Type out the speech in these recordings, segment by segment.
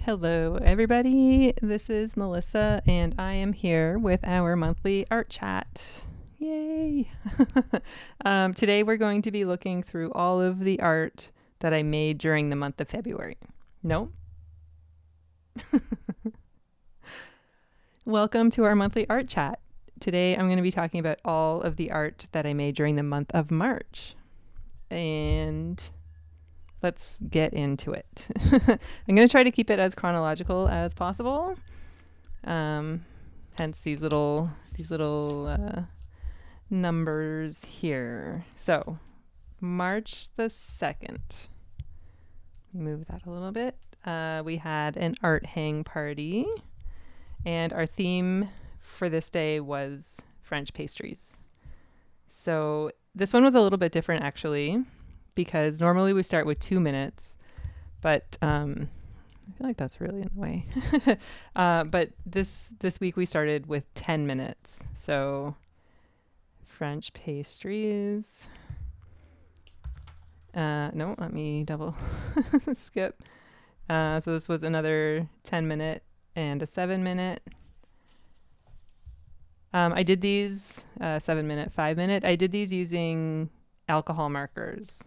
Hello, everybody. This is Melissa, and I am here with our monthly art chat. Yay! Today, we're going to be looking through all of the art that I made during the month of February. No? Welcome to our monthly art chat. Today, I'm going to be talking about all of the art that I made during the month of March. And let's get into it. I'm going to try to keep it as chronological as possible. Hence these little numbers here. So March the 2nd. Move that a little bit. We had an art hang party, and our theme for this day was French pastries. So this one was a little bit different actually, because normally we start with 2 minutes, but I feel like that's really in the way. But this week we started with 10 minutes. So French pastries. No, let me double skip. So this was another 10-minute and a 7-minute. I did these 7-minute, 5-minute. I did these using alcohol markers,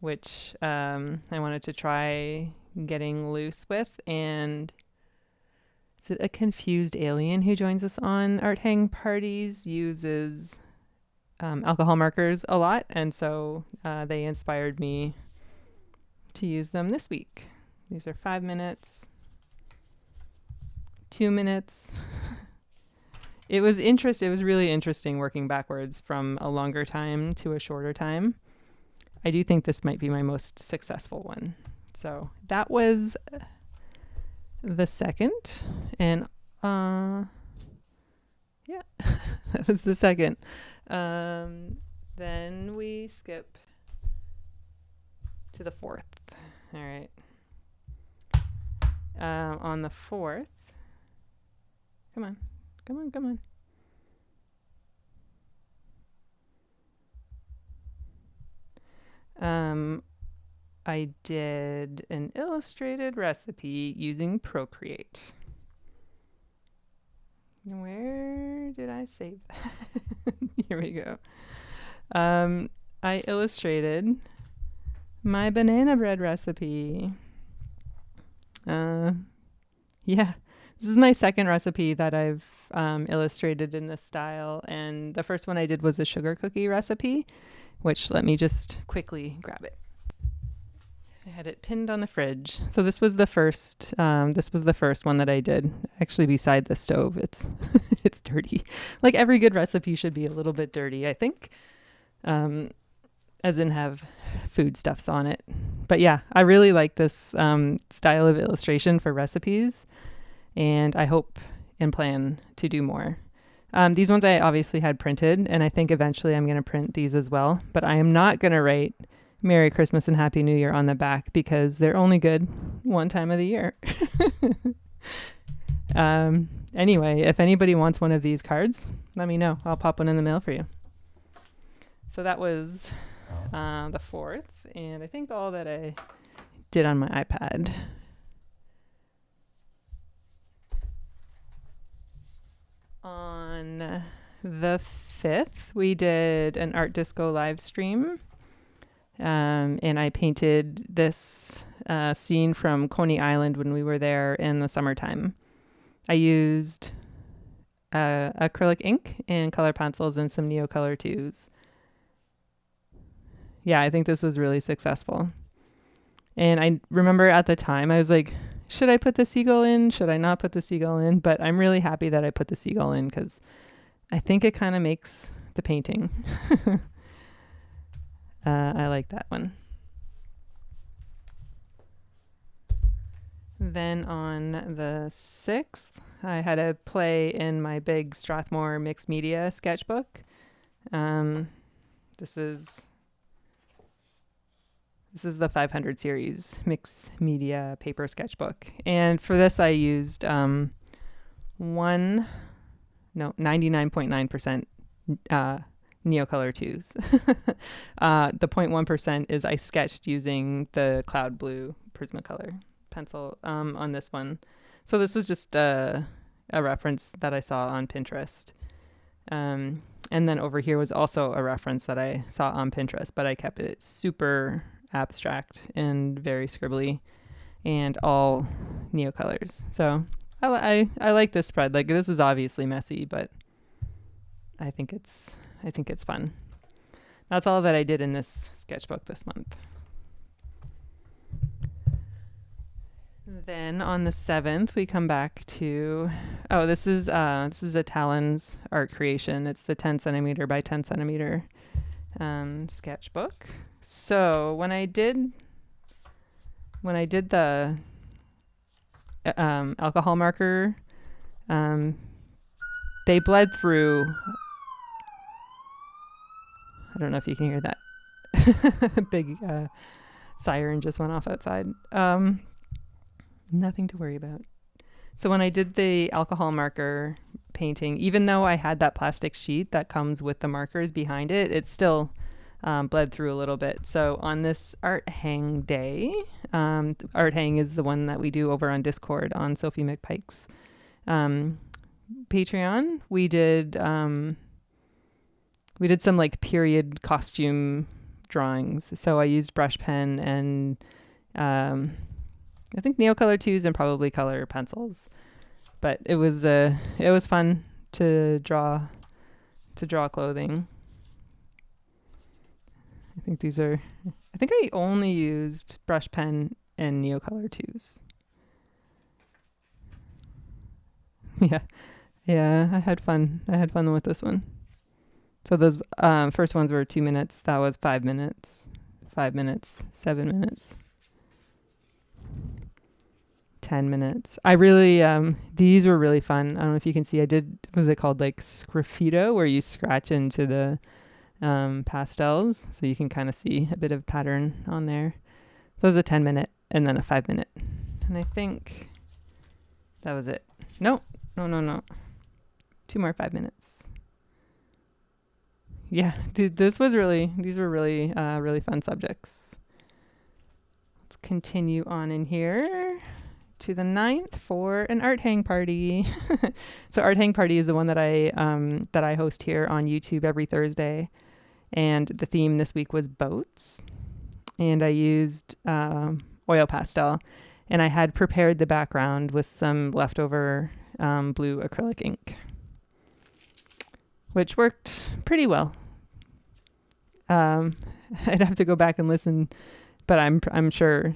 which I wanted to try getting loose with. And is it a confused alien who joins us on art hang parties uses alcohol markers a lot, and so they inspired me to use them this week. These are 5 minutes, 2 minutes. It was really interesting working backwards from a longer time to a shorter time. I do think this might be my most successful one. So that was the 2nd. And yeah, that was the 2nd. Then we skip to the 4th. All right. On the 4th, come on. I did an illustrated recipe using Procreate. Where did I save that? Here we go. I illustrated my banana bread recipe. Yeah, this is my 2nd recipe that I've illustrated in this style. And the first one I did was a sugar cookie recipe, which let me just quickly grab it. I had it pinned on the fridge. So this was the first one that I did, actually beside the stove. It's dirty. Like every good recipe should be a little bit dirty, I think. As in have foodstuffs on it. But yeah, I really like this style of illustration for recipes, and I hope and plan to do more. These ones I obviously had printed, and I think eventually I'm going to print these as well, but I am not going to write Merry Christmas and Happy New Year on the back because they're only good one time of the year. Anyway, if anybody wants one of these cards, let me know. I'll pop one in the mail for you. So that was the 4th, and I think all that I did on my iPad. On the 5th, we did an art disco live stream, and I painted this scene from Coney Island when we were there in the summertime. I used acrylic ink and color pencils and some Neocolor 2s. Yeah, I think this was really successful. And I remember at the time I was like, should I put the seagull in? Should I not put the seagull in? But I'm really happy that I put the seagull in because I think it kind of makes the painting. I like that one. Then on the 6th, I had a play in my big Strathmore mixed media sketchbook. This is the 500 series mixed media paper sketchbook. And for this, I used 99.9% Neocolor 2s. The 0.1% is I sketched using the Cloud Blue Prismacolor pencil on this one. So this was just a reference that I saw on Pinterest. And then over here was also a reference that I saw on Pinterest, but I kept it super abstract and very scribbly and all neocolors. So I like this spread. Like, this is obviously messy, but I think it's fun. That's all that I did in this sketchbook this month. Then on the 7th, we come back to, this is a Talon's art creation. It's the 10 centimeter by 10 centimeter sketchbook. So when I did the alcohol marker, they bled through. I don't know if you can hear that. Big siren just went off outside. Nothing to worry about. So when I did the alcohol marker painting, even though I had that plastic sheet that comes with the markers behind it, it still bled through a little bit. So on this art hang day, art hang is the one that we do over on Discord on Sophie McPike's Patreon. We did some like period costume drawings. So I used brush pen and I think Neocolor 2s and probably color pencils. But it was fun to draw clothing. I think I only used brush pen and Neocolor 2s. Yeah, I had fun with this one. So those first ones were 2 minutes. That was 5 minutes. 5 minutes, 7 minutes. 10 minutes. I really, these were really fun. I don't know if you can see, was it called like sgraffito, where you scratch into the pastels, so you can kind of see a bit of pattern on there. So it was a 10 minute and then a 5 minute. And I think that was it. No. 2 more 5 minutes. Yeah, these were really fun subjects. Let's continue on in here to the 9th for an art hang party. So art hang party is the one that I host here on YouTube every Thursday, and the theme this week was boats, and I used oil pastel, and I had prepared the background with some leftover blue acrylic ink, which worked pretty well. I'd have to go back and listen, but I'm sure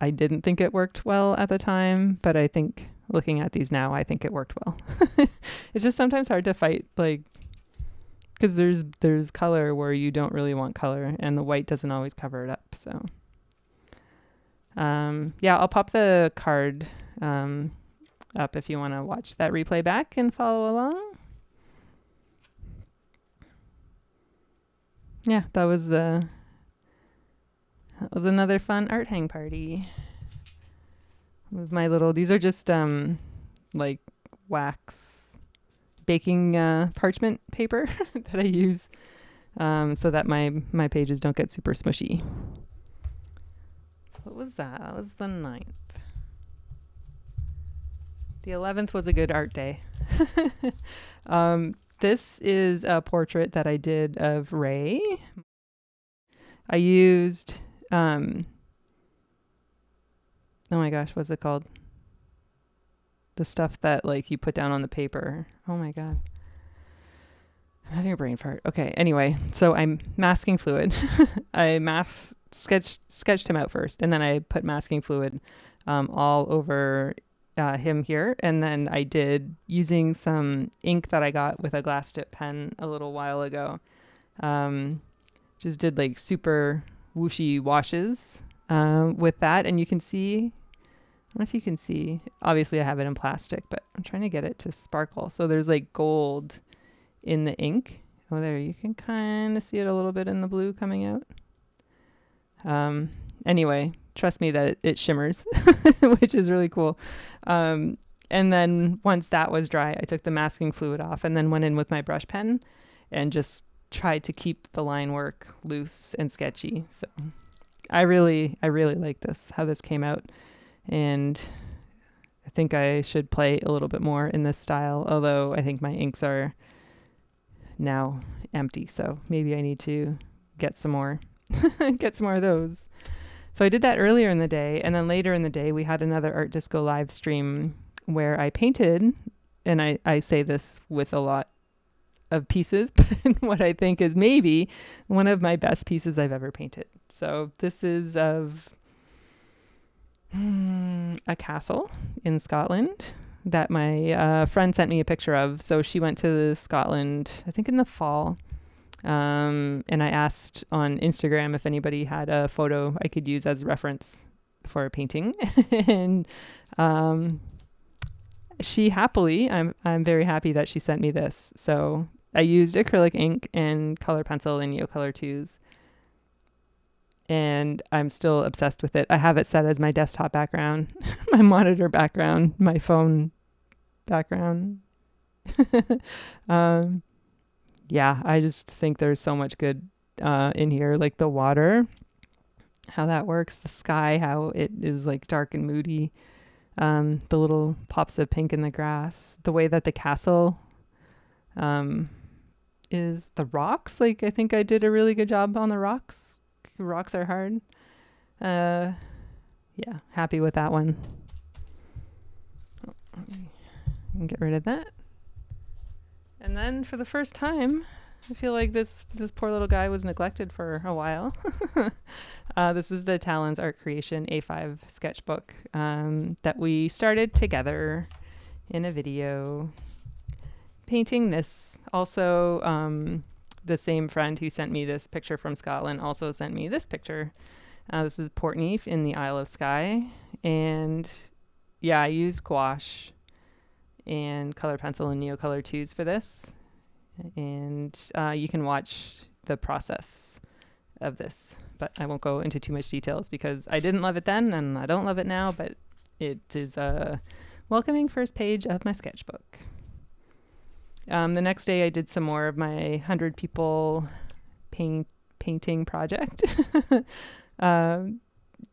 I didn't think it worked well at the time, but I think looking at these now, I think it worked well. It's just sometimes hard to fight, like, because there's color where you don't really want color, and the white doesn't always cover it up. So yeah, I'll pop the card up if you want to watch that replay back and follow along. Yeah, that was another fun art hang party with my these are just like wax baking parchment paper that I use so that my pages don't get super smushy. So what was that? That was the 9th. The 11th was a good art day. This is a portrait that I did of Ray. I used oh my gosh, what's it called? The stuff that like you put down on the paper. Oh my God. I'm having a brain fart. Okay, anyway, so I'm masking fluid. I sketched him out first, and then I put masking fluid all over him here. And then I did, using some ink that I got with a glass tip pen a little while ago, just did like super whooshy washes with that. And you can see, I don't know if you can see, obviously I have it in plastic, but I'm trying to get it to sparkle. So there's like gold in the ink. Oh, there, you can kind of see it a little bit in the blue coming out. Anyway, trust me that it shimmers, which is really cool. And then once that was dry, I took the masking fluid off and then went in with my brush pen and just tried to keep the line work loose and sketchy. So I really like this, how this came out. And I think I should play a little bit more in this style, although I think my inks are now empty. So maybe I need to get some more, get some more of those. So I did that earlier in the day. And then later in the day, we had another Art Disco live stream where I painted, and I say this with a lot of pieces, but what I think is maybe one of my best pieces I've ever painted. So this is of a castle in Scotland that my friend sent me a picture of. So she went to Scotland, I think in the fall. And I asked on Instagram if anybody had a photo I could use as reference for a painting. And she happily, I'm very happy that she sent me this. So I used acrylic ink and color pencil and Neocolor 2s. And I'm still obsessed with it. I have it set as my desktop background, my monitor background, my phone background. Yeah, I just think there's so much good in here, like the water, how that works, the sky, how it is like dark and moody, the little pops of pink in the grass, the way that the castle is, the rocks. Like I think I did a really good job on the rocks. Rocks are hard. Yeah, happy with that one. Get rid of that. And then for the first time, I feel like this poor little guy was neglected for a while. This is the Talon's Art Creation A5 sketchbook that we started together in a video. Painting this. Also, the same friend who sent me this picture from Scotland also sent me this picture. This is Portneuf in the Isle of Skye. And yeah, I used gouache and color pencil and Neocolor 2s for this. And you can watch the process of this, but I won't go into too much details because I didn't love it then and I don't love it now, but it is a welcoming first page of my sketchbook. The next day I did some more of my 100 people painting project.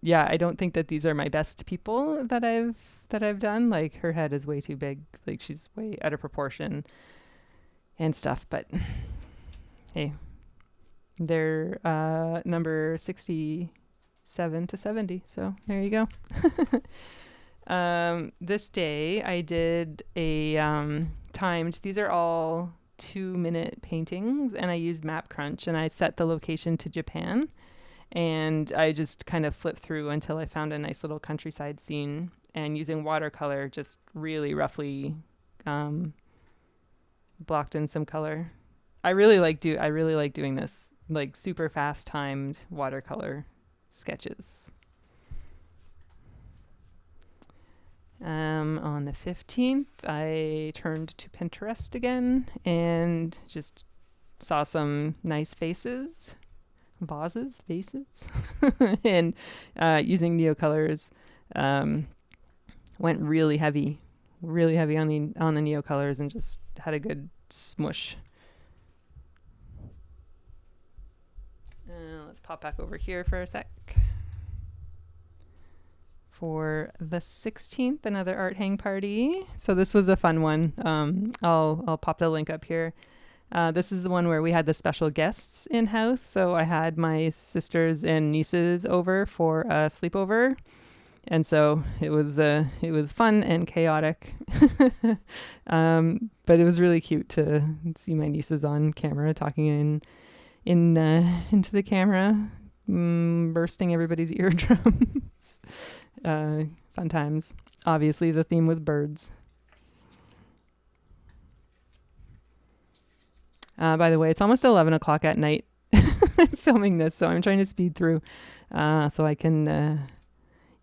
Yeah, I don't think that these are my best people that I've done. Like her head is way too big. Like she's way out of proportion and stuff, but hey, they're number 67 to 70. So there you go. This day I did a timed, these are all 2-minute paintings, and I used Map Crunch and I set the location to Japan, and I just kind of flipped through until I found a nice little countryside scene, and using watercolor just really roughly blocked in some color. I really like doing this, like super fast timed watercolor sketches. On the 15th, I turned to Pinterest again and just saw some nice vases, and using Neocolors, went really heavy on the Neocolors and just had a good smush. Let's pop back over here for a sec. For the 16th, another art hang party. So this was a fun one. I'll pop the link up here. This is the one where we had the special guests in-house. So I had my sisters and nieces over for a sleepover. And so it was fun and chaotic. But it was really cute to see my nieces on camera talking into the camera, bursting everybody's eardrums. Fun times. Obviously the theme was birds. By the way, it's almost 11 o'clock at night. I'm filming this, so I'm trying to speed through so I can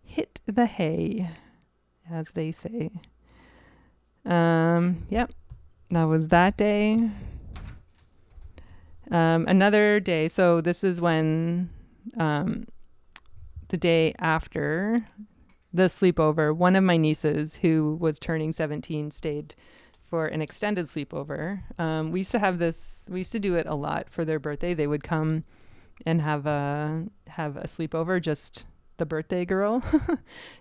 hit the hay, as they say. Yep, that was that day. Another day, so this is when the day after the sleepover, one of my nieces who was turning 17 stayed for an extended sleepover. We used to do it a lot for their birthday. They would come and have a sleepover just the birthday girl.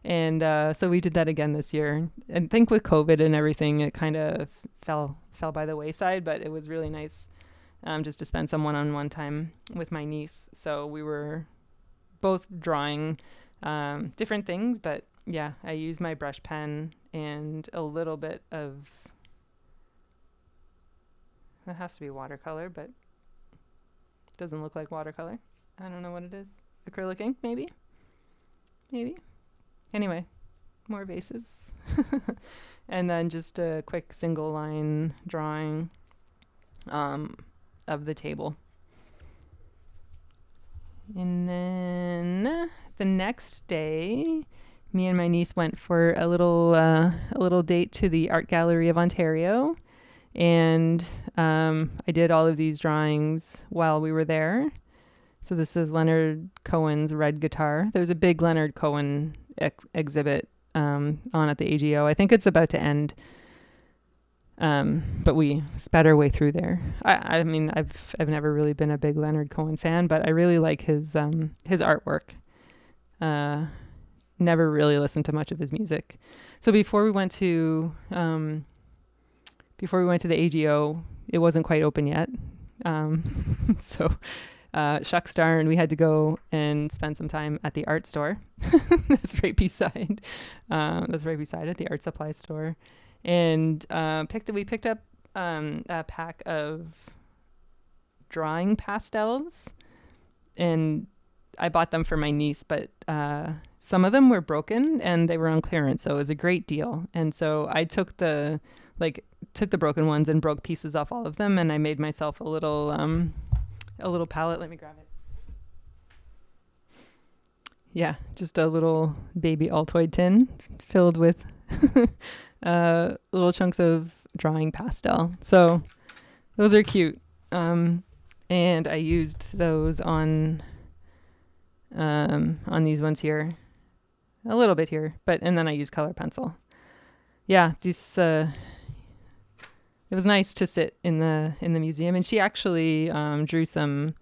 And so we did that again this year. And I think with COVID and everything, it kind of fell by the wayside, but it was really nice just to spend some one-on-one time with my niece. So we were both drawing different things, but yeah, I used my brush pen and a little bit of, that has to be watercolor, but it doesn't look like watercolor. I don't know what it is. Acrylic ink, maybe? Anyway, more vases. And then just a quick single line drawing of the table. And then the next day, me and my niece went for a little date to the Art Gallery of Ontario. And I did all of these drawings while we were there. So this is Leonard Cohen's Red Guitar. There's a big Leonard Cohen exhibit on at the AGO. I think it's about to end, but we sped our way through there. I mean, I've never really been a big Leonard Cohen fan, but I really like his artwork. Never really listened to much of his music. So before we went to the AGO, it wasn't quite open yet. So shucks darn, we had to go and spend some time at the art store. That's right beside at the art supply store. And we picked up a pack of drawing pastels, and I bought them for my niece, but some of them were broken and they were on clearance, so it was a great deal. And so I took the broken ones and broke pieces off all of them, and I made myself a little palette. Let me grab it. Yeah, just a little baby Altoid tin filled with little chunks of drawing pastel. So those are cute. And I used those on these ones here, a little bit here, and then I used color pencil. Yeah, these. It was nice to sit in the museum, and she actually drew some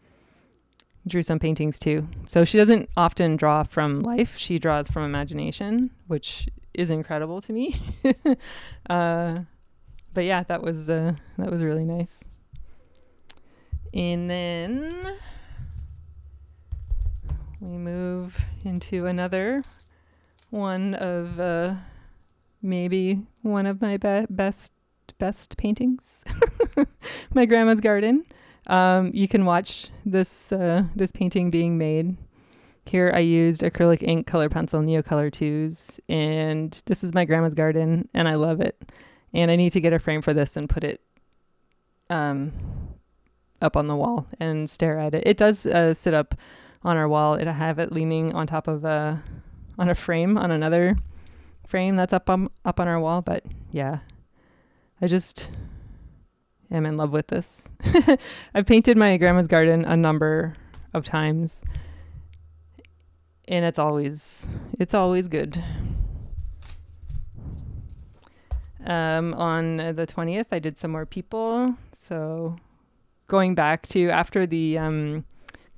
paintings too. So she doesn't often draw from life; she draws from imagination, which is incredible to me. But yeah, that was really nice. And then we move into another one of maybe one of my best paintings, my grandma's garden. You can watch this painting being made. Here I used acrylic ink, color pencil, Neocolor 2s, and this is my grandma's garden, and I love it. And I need to get a frame for this and put it up on the wall and stare at it. It does sit up on our wall. I have it leaning on top of on another frame that's up on our wall. But yeah, I just am in love with this. I've painted my grandma's garden a number of times, and it's always good. On the 20th, I did some more people. So going back to after the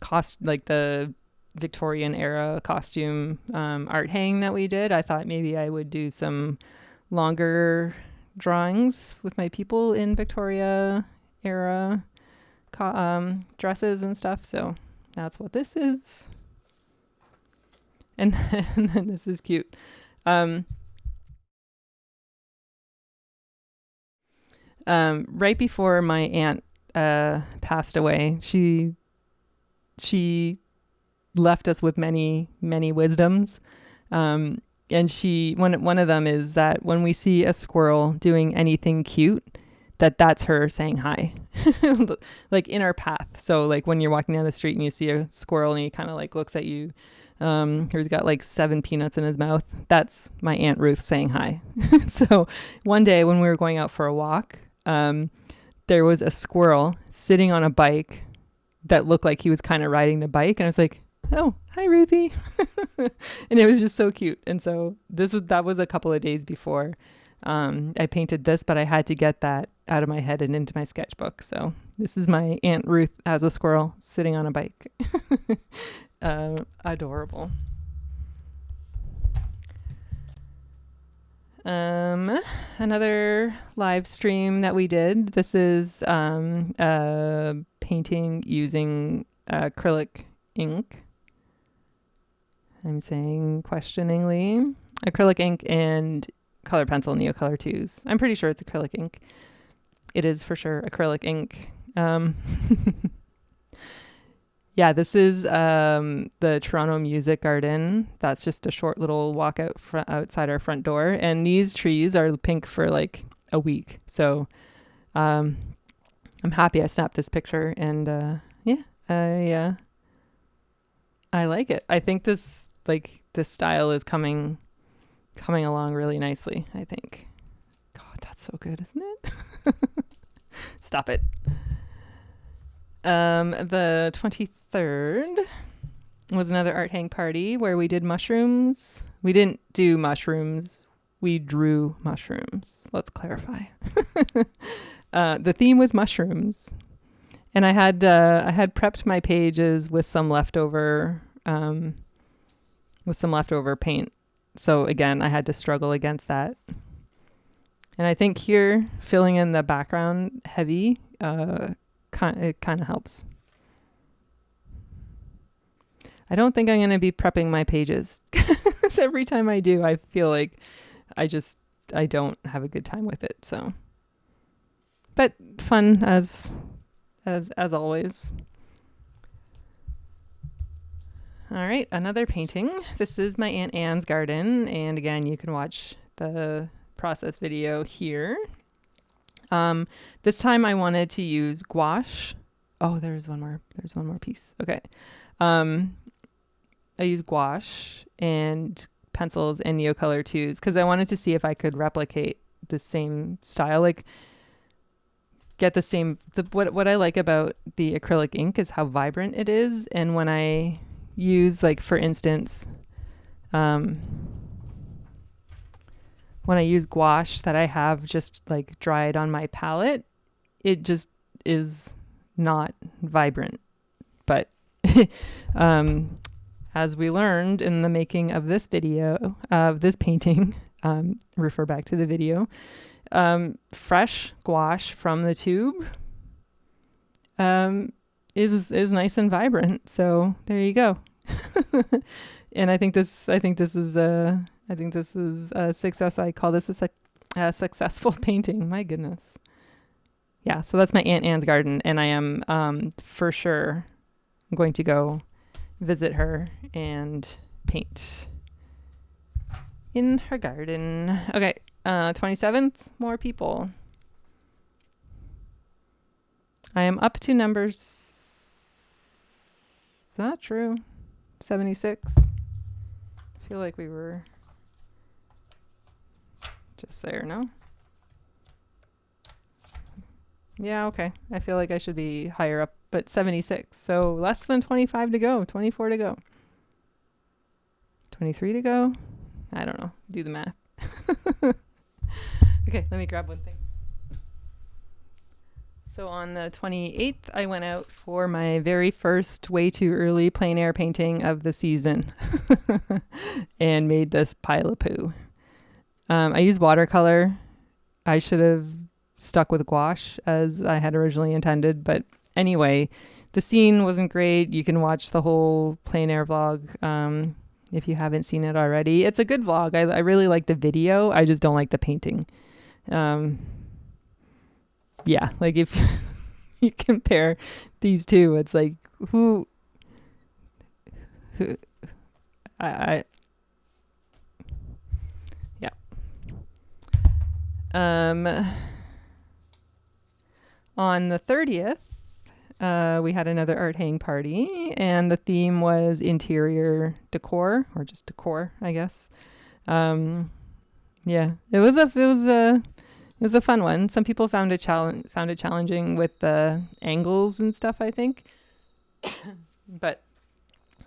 the Victorian era costume art hang that we did, I thought maybe I would do some longer drawings with my people in Victoria era dresses and stuff. So that's what this is. And then this is cute. Right before my aunt passed away, she left us with many, many wisdoms. And one of them is that when we see a squirrel doing anything cute, that's her saying hi, like in our path. So like when you're walking down the street and you see a squirrel and he kind of like looks at you, he's got like 7 peanuts in his mouth. That's my Aunt Ruth saying hi. So one day when we were going out for a walk, there was a squirrel sitting on a bike that looked like he was kind of riding the bike. And I was like, oh, hi, Ruthie. And it was just so cute. And so that was a couple of days before I painted this, but I had to get that out of my head and into my sketchbook. So this is my Aunt Ruth as a squirrel sitting on a bike. Adorable. Another live stream that we did. This is painting using acrylic ink. I'm saying questioningly. Acrylic ink and color pencil Neocolor 2s. I'm pretty sure it's acrylic ink. It is for sure acrylic ink. Yeah, this is the Toronto Music Garden. That's just a short little walk out outside our front door. And these trees are pink for like a week. So I'm happy I snapped this picture. And I like it. I think this style is coming along really nicely, I think. God, that's so good, isn't it? Stop it. The 23rd was another art hang party where we did mushrooms. We didn't do mushrooms. We drew mushrooms. Let's clarify. The theme was mushrooms. And I had prepped my pages with some leftover paint. So again, I had to struggle against that. And I think here, filling in the background heavy, it kind of helps. I don't think I'm going to be prepping my pages because every time I do, I feel like I don't have a good time with it. So, but fun as always. All right, another painting. This is my Aunt Anne's garden, and again, you can watch the process video here. This time I wanted to use gouache. Oh, there's one more piece. Okay. I used gouache and pencils and Neocolor 2s because I wanted to see if I could replicate the same style, like get the same. What I like about the acrylic ink is how vibrant it is, and when I use, like, for instance, when I use gouache that I have just like dried on my palette, it just is not vibrant. But as we learned in the making of this video, of this painting, refer back to the video, fresh gouache from the tube is nice and vibrant. So there you go. And I think this is a success. I call this a successful painting. My goodness. Yeah, so that's my Aunt Anne's garden, and I am for sure going to go visit her and paint in her garden. Okay, 27th, more people. I am up to numbers. Is that true? 76. I feel like we were just there, no? Yeah, okay. I feel like I should be higher up, but 76. So less than 25 to go, 24 to go. 23 to go? I don't know. Do the math. Okay, let me grab one thing. So on the 28th, I went out for my very first way too early plein air painting of the season and made this pile of poo. I used watercolor. I should have stuck with gouache as I had originally intended. But anyway, the scene wasn't great. You can watch the whole plein air vlog if you haven't seen it already. It's a good vlog. I really like the video. I just don't like the painting. Yeah, like if you compare these two, it's like who yeah. On the 30th, we had another art hang party, and the theme was interior decor, or just decor, I guess. Yeah, it was a fun one. Some people found it challenging with the angles and stuff, I think. But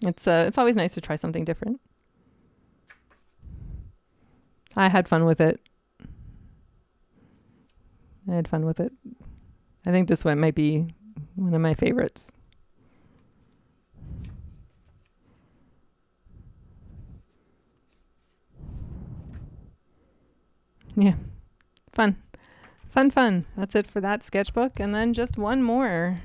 it's always nice to try something different. I had fun with it. I think this one might be one of my favorites. Yeah, fun. Fun. That's it for that sketchbook. And then just one more.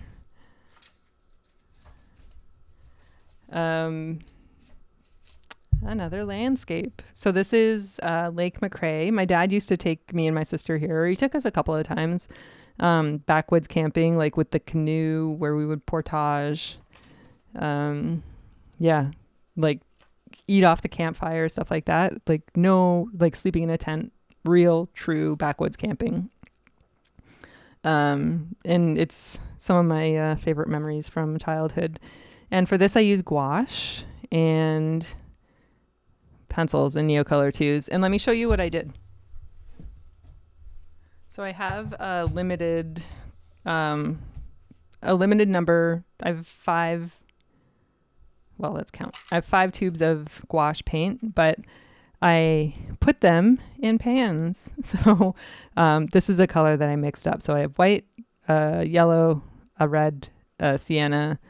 Another landscape. So this is Lake McRae. My dad used to take me and my sister here. He took us a couple of times backwoods camping, like with the canoe where we would portage. Yeah, like eat off the campfire, stuff like that. Like no, like sleeping in a tent, real, true backwoods camping. And it's some of my favorite memories from childhood. And for this, I use gouache and pencils and Neocolor 2s. And let me show you what I did. So I have a limited number. I have 5. Well, let's count. I have 5 tubes of gouache paint, but I put them in pans. So this is a color that I mixed up. So I have white, yellow, a red, a sienna,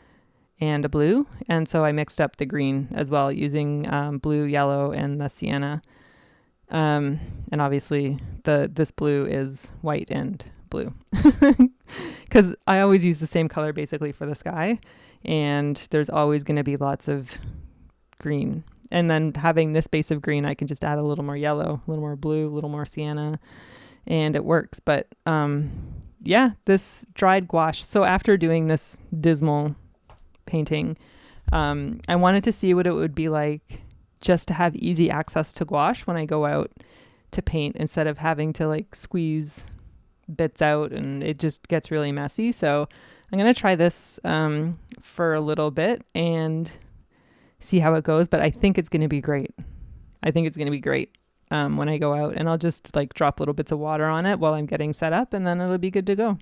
and a blue. And so I mixed up the green as well using blue, yellow, and the sienna. And obviously this blue is white and blue because I always use the same color basically for the sky. And there's always going to be lots of green. And then having this base of green, I can just add a little more yellow, a little more blue, a little more sienna, and it works. But yeah, this dried gouache. So after doing this dismal painting, I wanted to see what it would be like just to have easy access to gouache when I go out to paint instead of having to like squeeze bits out and it just gets really messy. So I'm going to try this for a little bit and see how it goes, but I think it's going to be great. When I go out, and I'll just like drop little bits of water on it while I'm getting set up, and then it'll be good to go.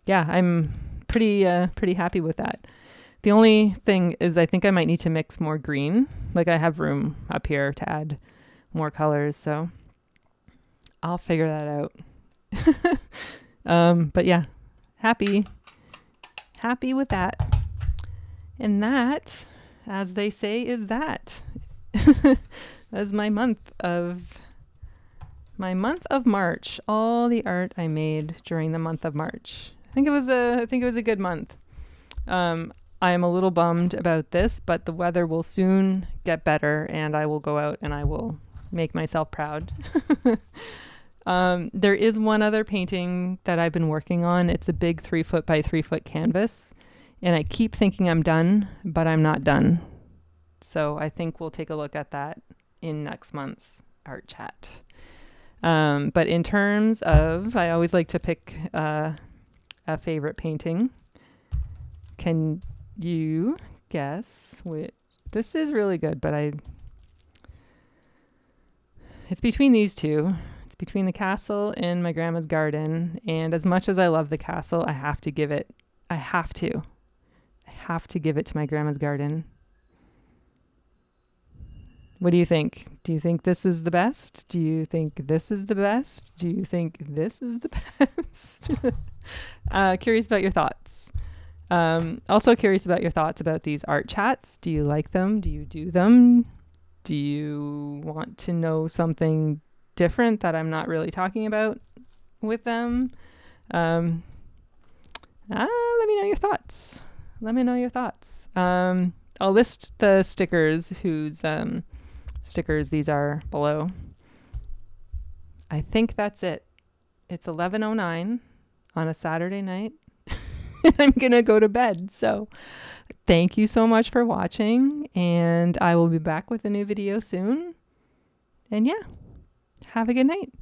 Yeah, I'm pretty happy with that. The only thing is I think I might need to mix more green. Like I have room up here to add more colors, so I'll figure that out. But yeah, happy with that. And that, as they say, is that. That's my month of March. All the art I made during the month of March. I think it was a good month. I am a little bummed about this, but the weather will soon get better and I will go out and I will make myself proud. There is one other painting that I've been working on. It's a big 3 foot by 3 foot canvas. And I keep thinking I'm done, but I'm not done. So I think we'll take a look at that in next month's art chat. But in terms of, I always like to pick a favorite painting. Can you guess which? This is really good, but it's between these two. It's between the castle and my grandma's garden. And as much as I love the castle, I have to give it to my grandma's garden. What do you think? Do you think this is the best? Do you think this is the best? Do you think this is the best? Curious about your thoughts. Also curious about your thoughts about these art chats. Do you like them? Do you do them? Do you want to know something different that I'm not really talking about with them? Let me know your thoughts. I'll list the stickers whose stickers these are below. I think that's it. It's 11:09 on a Saturday night. And I'm going to go to bed. So thank you so much for watching. And I will be back with a new video soon. And yeah, have a good night.